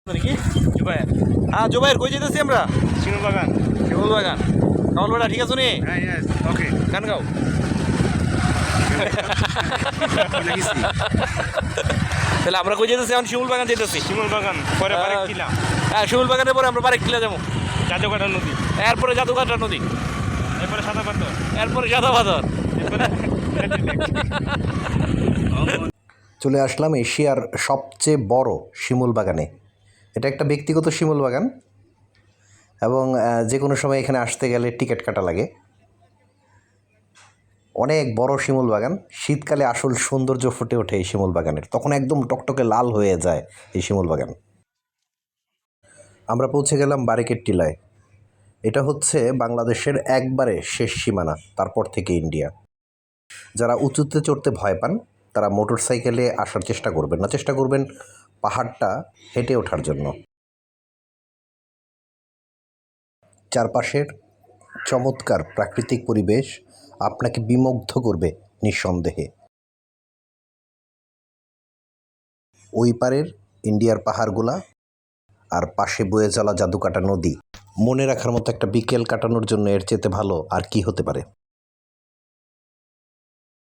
নাকি জুবায়ের? হ্যাঁ জুবায়ের, কই যেতেছি আমরা? শিমুল বাগান। শিমুল বাগান। কামাল বেটা ঠিক আছে নি? হ্যাঁ, ইয়েস, ওকে। গান গাও। তাহলে আমরা কই যেতেছি? এখন শিমুল বাগান যেতেছি। শিমুল বাগান পরে বারেক টিলা, হ্যাঁ শিমুল বাগানের পরে আমরা বারেক টিলা যাবো, জাদুকাটা নদী, এরপরে জাদুঘাটা নদী, এরপরে সাদা পাথর, এরপরে সাদা পাথর। এরপরে চলে আসলাম এশিয়ার সবচেয়ে বড় শিমুল বাগানে। এটা একটা ব্যক্তিগত শিমুল বাগান এবং যে কোনো সময় এখানে আসতে গেলে টিকিট কাটা লাগে। অনেক বড় শিমুল বাগান। শীতকালে আসল সৌন্দর্য ফুটে ওঠে এই শিমুল বাগানের, তখন একদম টকটকে লাল হয়ে যায় এই শিমুল বাগান। আমরা পৌঁছে গেলাম বারেকের টিলায়। এটা হচ্ছে বাংলাদেশের একবারে শেষ সীমানা, তারপর থেকে ইন্ডিয়া। যারা উঁচুতে চড়তে ভয় পান তারা মোটর সাইকেলে আসার চেষ্টা করবেন না, চেষ্টা করবেন পাহাড়টা হেঁটে ওঠার জন্য। চারপাশের চমৎকার প্রাকৃতিক পরিবেশ আপনাকে বিমুগ্ধ করবে নিঃসন্দেহে। ওই পারের ইন্ডিয়ার পাহাড়গুলা আর পাশে বয়ে চলা জাদুকাটা নদী, মনে রাখার মতো একটা বিকেল কাটানোর জন্য এর চেয়ে ভালো আর কি হতে পারে।